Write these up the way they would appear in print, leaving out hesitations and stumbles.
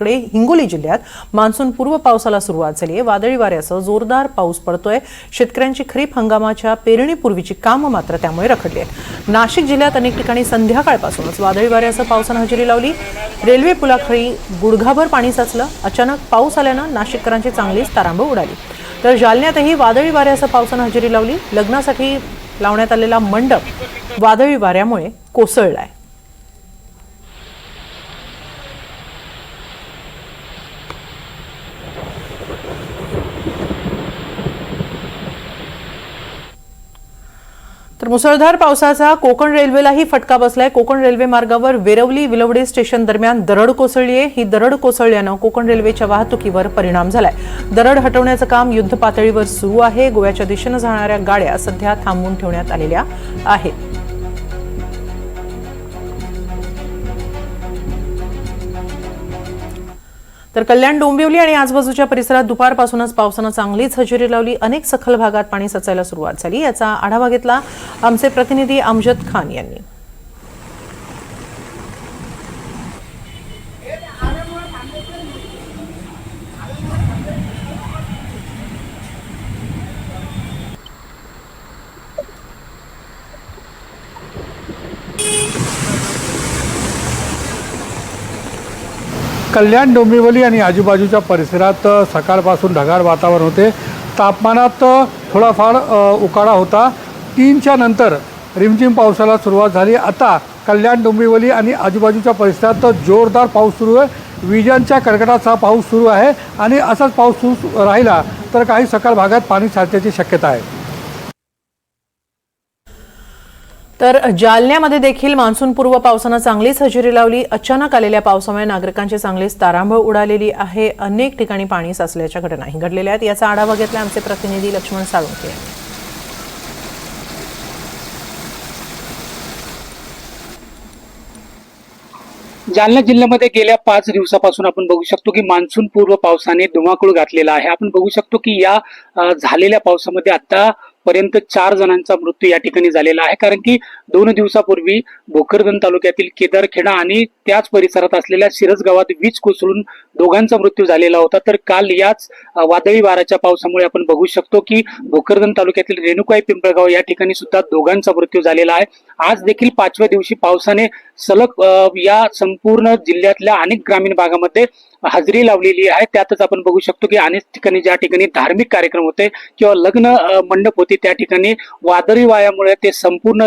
कडे हिंगोली जिल्ह्यात मान्सून पूर्व पावसाला सुरुवात झाली आहे। वादळी वाऱ्यासह जोरदार पाऊस पडतोय। शेतकऱ्यांची खरीप हंगामाच्या पेरणीपूर्वीची कामं मात्र त्यामुळे रखडली आहेत। नाशिक जिल्ह्यात अनेक ठिकाणी संध्याकाळपासूनच वादळी वाऱ्यासह पावसानं हजेरी लावली। रेल्वे पुलाखाली गुडघाभर पाणी साचलं। अचानक पाऊस आल्यानं नाशिककरांची चांगलीच तारांबळ उडाली। तर जालन्यातही वादळी वाऱ्यासह पावसानं हजेरी लावली। लग्नासाठी लावण्यात आलेला मंडप वादळी वाऱ्यामुळे कोसळलाय। तर मुसळधार पावसाचा कोकण रेल्वेलाही फटका बसलाय। कोकण रेल्वे मार्गावर वेरवली विलवडे स्टेशन दरम्यान दरड कोसळली आहे। ही दरड कोसळल्यानं कोकण रेल्वेच्या वाहतुकीवर परिणाम झालाय। दरड हटवण्याचं काम युद्ध पातळीवर सुरू आहे। गोव्याच्या दिशेनं जाणाऱ्या गाड्या सध्या थांबवून ठेवण्यात आलेल्या आहेत। तर कल्याण डोंबिवली आणि आजूबाजूच्या परिसरात दुपारपासूनच पावसानं चांगलीच हजेरी लावली। अनेक सखल भागात पाणी साचायला सुरुवात झाली। याचा आढावा घेतला आमचे प्रतिनिधी अमजद खान यांनी। कल्याण डोंबिवली आणि आजूबाजूच्या परिसरात सकाळपासून ढगाळ वातावरण होते। तापमानात थोडाफार उकाडा होता। 3च्या नंतर रिमझिम पावसाला सुरुवात झाली। आता कल्याण डोंबिवली आणि आजूबाजूच्या परिसरात जोरदार पाऊस सुरू आहे। विजांच्या कडकडाटाचा पाऊस सुरू आहे आणि असाच पाऊस सुरू राहिला तर काही सकाळ भागात पाणी साचण्याची शक्यता आहे। तर जालन्यामध्ये देखील मान्सूनपूर्व पावसानं चांगलीच हजेरी लावली। अचानक आलेल्या पावसामुळे नागरिकांची चांगलीच तारांबळ उडालेली आहे। अनेक ठिकाणी पाणी साचल्याच्या घटनाही घडलेल्या आहेत। याचा आढावा घेतला आमचे प्रतिनिधी लक्ष्मण साळुंखे यांनी। जालना जिल्ह्यामध्ये गेल्या 5 दिवसापासून आपण बघू शकतो की मान्सून पूर्व पावसाने धुमाकूळ घातलेला आहे। आपण बघू शकतो की या झालेल्या पावसामध्ये आतापर्यंत 4 जणांचा मृत्यू या ठिकाणी झालेला आहे। कारण की 2 दिवसापूर्वी भोकरदन तालुक्यातील केदारखेडा आणि त्याच परिसरात असलेल्या शिरस गावात वीज कोसळून दोघांचा मृत्यू झालेला होता। तर काल याच वादळी वाऱ्याच्या पावसामुळे आपण बघू शकतो की भोकरदन तालुक्यातील रेणुकाई पिंपळगाव या ठिकाणी सुद्धा दोघांचा मृत्यू झालेला आहे। आज देखील 5व्या दिवशी पावसाने सलग या संपूर्ण जिल्ह्यातल्या अनेक ग्रामीण भागामध्ये हजेरी लावलेली आहे। त्यातच आपण बघू शकतो की अनेक ठिकाणी ज्या ठिकाणी धार्मिक कार्यक्रम होते किंवा लग्न मंडप होते त्या ठिकाणी वादळी वाऱ्यामुळे ते संपूर्ण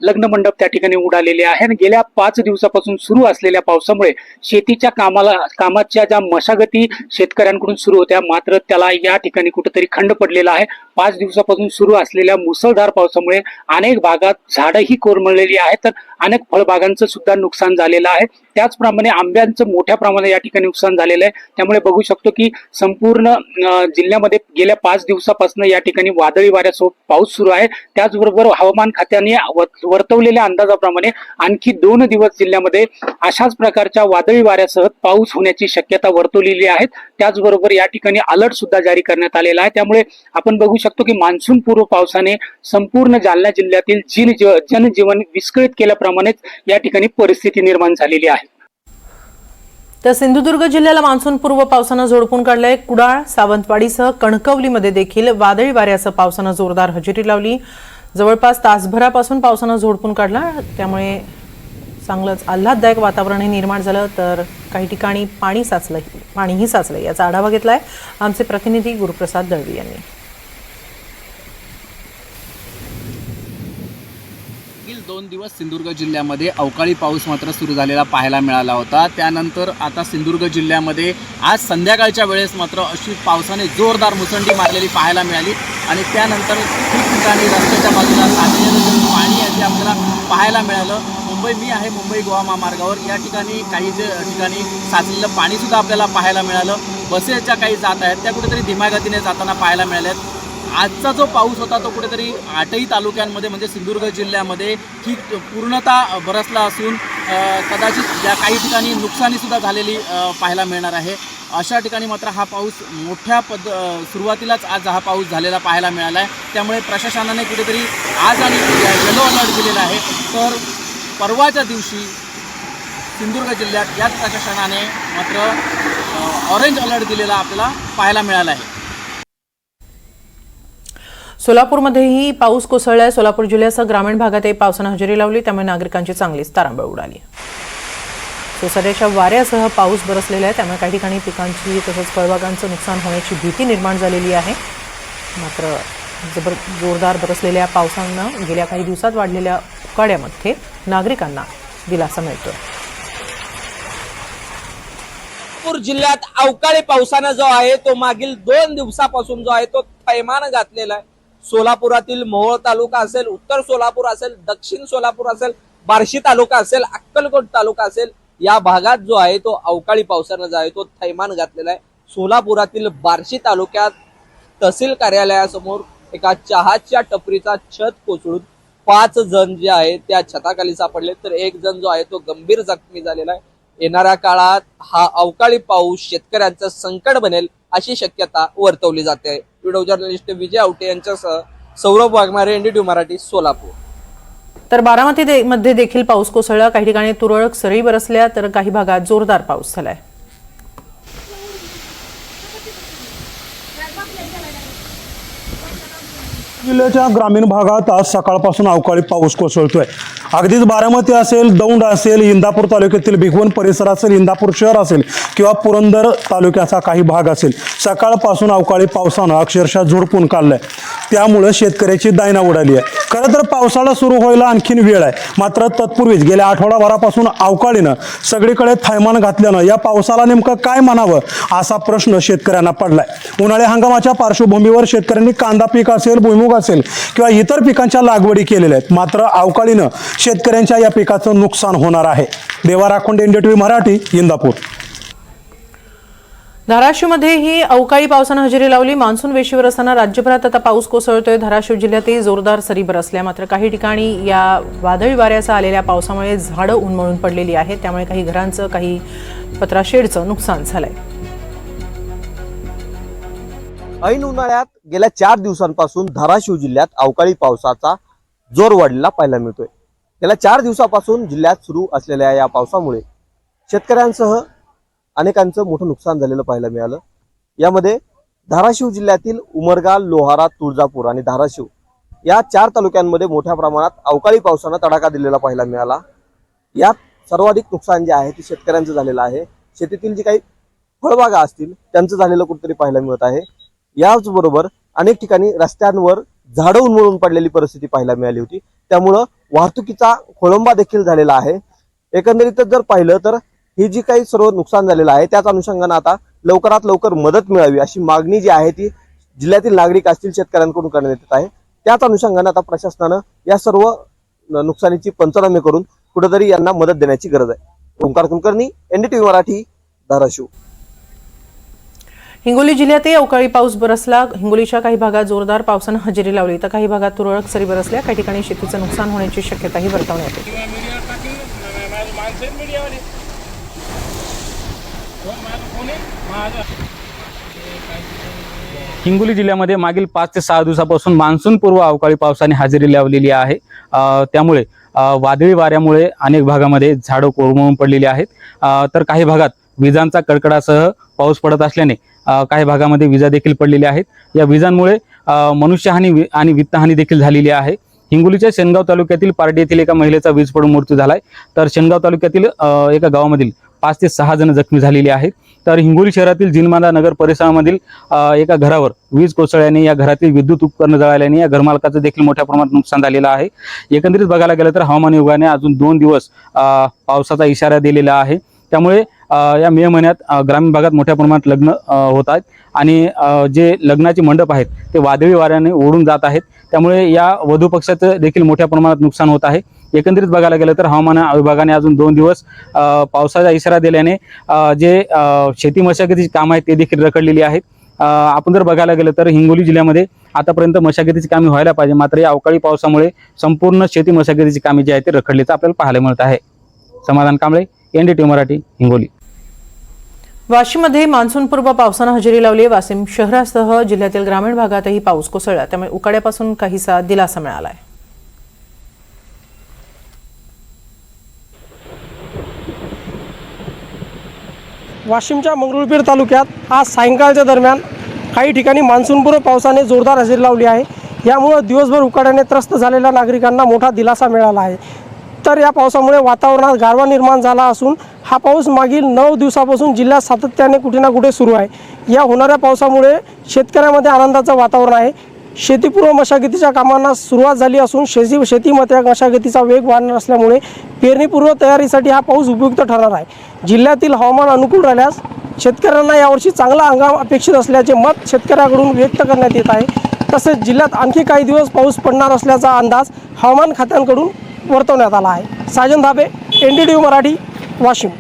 लग्न मंडप त्या ठिकाणी उडालेले आहे। आणि गेल्या 5 दिवसापासून सुरू असलेल्या पावसामुळे शेतीच्या कामाच्या ज्या मशागती शेतकऱ्यांकडून सुरू होत्या मात्र त्याला या ठिकाणी कुठेतरी खंड पडलेला आहे। 5 दिवसापासून सुरू असलेल्या मुसळधार पावसामुळे अनेक भागात झाडंही कोरमळलेली आहेत, तर अनेक फळबागांचं सुद्धा नुकसान झालेलं आहे। त्याचप्रमाणे आंब्यांचं मोठ्या प्रमाणात या ठिकाणी नुकसान झालेलं आहे। त्यामुळे बघू शकतो की संपूर्ण जिल्ह्यामध्ये गेल्या 5 दिवसापासून या ठिकाणी वादळी वाऱ्यासोबत पाऊस सुरू आहे। त्याचबरोबर हवामान खात्याने वर्तवलेल्या अंदाजाप्रमाणे आणखी 2 दिवस जिल्ह्यामध्ये अशाच प्रकारच्या वादळी वाऱ्यासह पाऊस होण्याची शक्यता वर्तवलेली आहे। त्याचबरोबर या ठिकाणी अलर्ट सुद्धा जारी करण्यात आलेला आहे। त्यामुळे आपण बघू शकतो की मान्सून पूर्व पावसाने संपूर्ण जालना जिल्ह्यातील जनजीवन विस्कळीत केल्याप्रमाणेच या ठिकाणी परिस्थिती निर्माण झालेली आहे। तर सिंधुदुर्ग जिल्ह्याला मान्सूनपूर्व पावसानं झोडपून काढलंय। कुडाळ, सावंतवाडीसह कणकवलीमध्ये देखील वादळी वाऱ्यासह पावसानं जोरदार हजेरी लावली। जवळपास तासभरापासून पावसानं झोडपून काढला, त्यामुळे चांगलंच आल्हाददायक वातावरणही निर्माण झालं। तर काही ठिकाणी पाणीही साचलं। याचा आढावा घेतलाय आमचे प्रतिनिधी गुरुप्रसाद दळवी यांनी। 2 दिवस सिंधुदुर्ग जिल्ह्यामध्ये अवकाळी पाऊस मात्र सुरू झालेला पाहायला मिळाला होता। त्यानंतर आता सिंधुदुर्ग जिल्ह्यामध्ये आज संध्याकाळच्या वेळेस मात्र अशी पावसाने जोरदार मुसंडी मारलेली पाहायला मिळाली आणि त्यानंतर ठिकठिकाणी रस्त्याच्या बाजूला साचलेलं पाणी आहे ते आपल्याला पाहायला मिळालं। मी आहे मुंबई गोवा महामार्गावर, या ठिकाणी काही ठिकाणी साचलेलं पाणी सुद्धा आपल्याला पाहायला मिळालं। बसेसच्या काही जात आहेत त्या कुठेतरी धीम्या गतीने जाताना पाहायला मिळाल्यात। आजचा जो पाऊस होता तो कुठेतरी 8ही तालुक्यांमध्ये म्हणजे सिंधुदुर्ग जिल्ह्यामध्ये ठीक पूर्णतः बरसला असून कदाचित या काही ठिकाणी नुकसानीसुद्धा झालेली पाहायला मिळणार आहे। अशा ठिकाणी मात्र हा पाऊस मोठ्या सुरुवातीलाच आज हा पाऊस झालेला पाहायला मिळाला आहे। त्यामुळे प्रशासनाने कुठेतरी आज आणि येलो अलर्ट दिलेला आहे। तर परवाच्या दिवशी सिंधुदुर्ग जिल्ह्यात याच प्रशासनाने मात्र ऑरेंज अलर्ट दिलेला आपल्याला पाहायला मिळाला आहे. सोलापूरमध्येही पाऊस कोसळलाय. सोलापूर जिल्ह्यासह ग्रामीण भागातही पावसानं हजेरी लावली, त्यामुळे नागरिकांची चांगलीच तारांबळ उडाली. सोसाट्याच्या वाऱ्यासह पाऊस बरसलेला आहे, त्यामुळे काही ठिकाणी पिकांची तसंच फळबागांचं नुकसान होण्याची भीती निर्माण झालेली आहे. मात्र जोरदार बरसलेल्या पावसानं गेल्या काही दिवसात वाढलेल्या उकाड्यामध्ये नागरिकांना दिलासा मिळतोय. सोलापूर जिल्ह्यात अवकाळी पावसानं जो आहे तो मागील 2 दिवसापासून जो आहे तो थैमान घातलेला आहे. सोलापुरातील मोहोळ तालुका असेल, उत्तर सोलापूर असेल, दक्षिण सोलापूर असेल, बार्शी तालुका असेल, अक्कलकोट तालुका असेल, या भागात जो आहे तो अवकाळी पावसानं जो आहे तो थैमान घातलेला आहे. सोलापुरातील बार्शी तालुक्यात तहसील कार्यालयासमोर एका चहाच्या टपरीचा छत कोसळून 5 जण जे आहे त्या छताखाली सापडले, तर 1 जण जो आहे तो गंभीर जखमी झालेला आहे. येणाऱ्या काळात हा अवकाळी पाऊस शेतकऱ्यांचं संकट बनेल अशी शक्यता वर्तवली जाते. व्हिडिओ जर्नलिस्ट विजय आवटे यांच्यासह सौरभ वाघमारे, NDTV मराठी, सोलापूर. तर बारामतीमध्ये देखील पाऊस कोसळला. काही ठिकाणी तुरळक सरी बरसल्या, तर काही भागात जोरदार पाऊस झालाय. जिल्ह्याच्या ग्रामीण भागात आज सकाळपासून अवकाळी पाऊस कोसळतोय. अगदीच बारामती असेल, दौंड असेल, इंदापूर तालुक्यातील भिगवण परिसर असेल, इंदापूर शहर असेल किंवा पुरंदर तालुक्याचा काही भाग असेल, सकाळपासून अवकाळी पावसानं अक्षरशः झोडपून काढलंय. त्यामुळे शेतकऱ्याची दायना उडाली आहे. खरं तर पावसाळा सुरू व्हायला आणखीन वेळ आहे, मात्र तत्पूर्वीच गेल्या आठवडाभरापासून अवकाळीनं सगळीकडे थैमान घातल्यानं या पावसाला नेमकं काय म्हणावं असा प्रश्न शेतकऱ्यांना पडलाय. उन्हाळी हंगामाच्या पार्श्वभूमीवर शेतकऱ्यांनी कांदा पीक असेल, भुईमुग असेल किंवा इतर पिकांच्या लागवडी केलेल्या आहेत. मात्र अवकाळीनं शेतकऱ्यांच्या या पिकाचं नुकसान होणार आहे. देवा राखोंडे, NDTV मराठी, इंदापूर. धाराशिवमध्येही अवकाळी पावसानं हजेरी लावली. मान्सून वेशीवर असताना राज्यभरात आता पाऊस कोसळतोय. धाराशिव जिल्ह्यातही जोरदार सरी बरसल्या. मात्र काही ठिकाणी या वादळी वाऱ्यासह आलेल्या पावसामुळे झाडं उन्मळून पडलेली आहेत, त्यामुळे काही घरांचं, काही पत्राशेडचं नुकसान झालंय. ऐन उन्हाळ्यात गेल्या 4 दिवसांपासून धाराशिव जिल्ह्यात अवकाळी पावसाचा जोर वाढलेला पाहायला मिळतोय. गेल्या 4 दिवसापासून जिल्ह्यात सुरू असलेल्या या पावसामुळे शेतकऱ्यांसह अनेकांचं मोठं नुकसान झालेलं पाहायला मिळालं. यामध्ये धाराशिव जिल्ह्यातील उमरगा, लोहारा, तुळजापूर आणि धाराशिव या 4 तालुक्यांमध्ये मोठ्या प्रमाणात अवकाळी पावसानं तडाखा दिलेला पाहायला मिळाला. यात सर्वाधिक नुकसान जे आहे ते शेतकऱ्यांचं झालेलं आहे. शेतीतील जी काही फळबागा असतील त्यांचं झालेलं कुठेतरी पाहायला मिळत आहे. याचबरोबर अनेक ठिकाणी रस्त्यांवर झाडं उन्मळून पडलेली परिस्थिती पाहायला मिळाली होती. त्यामुळं वाहतुकीचा खोळंबा देखील झालेला आहे. एकंदरीतच जर पाहिलं तर ही जी काही सर्व नुकसान झालेलं आहे त्याच अनुषंगाने आता लवकरात लवकर मदत मिळावी अशी मागणी जी आहे ती जिल्ह्यातील नागरिक असतील शेतकऱ्यांकडून करण्यात येत आहे. त्याच अनुषंगाने आता प्रशासनानं या सर्व नुकसानीची पंचनामे करून कुठेतरी यांना मदत देण्याची गरज आहे. ओंकार कुलकर्णी, NDTV मराठी, धाराशिव. हिंगोली जिल्ह्यातही अवकाळी पाऊस बरसला. हिंगोलीच्या काही भागात जोरदार पावसानं हजेरी लावली, तर काही भागात तुरळक सरी बरसल्या. काही ठिकाणी शेतीचं नुकसान होण्याची शक्यताही वर्तवण्यात येते. हिंगोली जिल्ह्यामध्ये मागील 5 ते 6 दिवसापासून मान्सून पूर्व अवकाळी पावसाने हजेरी लावलेली आहे. त्यामुळे वादळी वाऱ्यामुळे अनेक भागामध्ये झाडं कोरमळून पडलेली आहेत. तर काही भागात विजांचा कडकडासह पाऊस पडत असल्याने काही भागामध्ये विजा देखील पडलेल्या आहेत. या विजांमुळे मनुष्यहानी आणि वित्तहानी देखील झालेली आहे. हिंगोलीच्या शेनगाव तालुक्यातील पारडी येथील एका महिलेचा वीज पडून मृत्यू झालाय. तर शेनगाव तालुक्यातील एका गावामधील 5 ते 6 जण जखमी झालेली आहेत. तर हिंगोली शहरातील जिनमादा नगर परिसरामधील एका घरावर वीज कोसळल्याने या घरातील विद्युत उपकरण जळाल्याने या घरमालकाचं देखील मोठ्या प्रमाणात नुकसान झालेलं आहे. एकंदरीत बघायला गेलं तर हवामान विभागाने अजून 2 दिवस पावसाचा इशारा दिलेला आहे. त्यामुळे या मे महिन्यात ग्रामीण भागात मोठ्या प्रमाणात लग्न होत आहेत आणि जे लग्नाचे मंडप आहेत ते वादळी वाऱ्याने ओढून जात आहेत. त्यामुळे या वधू पक्षाचं देखील मोठ्या प्रमाणात नुकसान होत आहे. एकंदरीत बघायला गेलं तर हवामान विभागाने अजून 2 दिवस पावसाचा इशारा दिल्याने जे शेती मशागतीची कामं आहेत ते देखील रखडलेली आहेत. आपण जर बघायला गेलं तर हिंगोली जिल्ह्यामध्ये आतापर्यंत मशागतीची कामे व्हायला पाहिजे, मात्र या अवकाळी पावसामुळे संपूर्ण शेती मशागतीची कामे जी आहेत ते रखडल्याचं आपल्याला पाहायला मिळत आहे. समाधान कांबळे, NDTV मराठी, हिंगोली. वाशिममध्ये मान्सूनपूर्व पावसानं हजेरी लावली. वाशिम शहरासह जिल्ह्यातील ग्रामीण भागातही पाऊस कोसळला, त्यामुळे उकाड्यापासून काहीसा दिलासा मिळाला आहे. वाशिमच्या मंगरुळपीर तालुक्यात आज सायंकाळच्या दरम्यान काही ठिकाणी मान्सूनपूर्व पावसाने जोरदार हजेरी लावली आहे. यामुळे दिवसभर उकाड्याने त्रस्त झालेल्या नागरिकांना मोठा दिलासा मिळाला आहे. तर या पावसामुळे वातावरणात गारवा निर्माण झाला असून हा पाऊस मागील 9 दिवसापासून जिल्ह्यात सातत्याने कुठे ना कुठे सुरू आहे. या होणाऱ्या पावसामुळे शेतकऱ्यांमध्ये आनंदाचं वातावरण आहे. शेतीपूर्व मशागतीच्या कामांना सुरुवात झाली असून शेतीमध्ये मशागतीचा वेग वाढणार असल्यामुळे पेरणीपूर्व तयारीसाठी हा पाऊस उपयुक्त ठरणार आहे. जिल्ह्यातील हवामान अनुकूल राहिल्यास शेतकऱ्यांना यावर्षी चांगला हंगाम अपेक्षित असल्याचे मत शेतकऱ्याकडून व्यक्त करण्यात येत आहे. तसेच जिल्ह्यात आणखी काही दिवस पाऊस पडणार असल्याचा अंदाज हवामान खात्यांकडून वर्तवण्यात आला आहे. साजन धाबे, NDTV मराठी, वाशिम.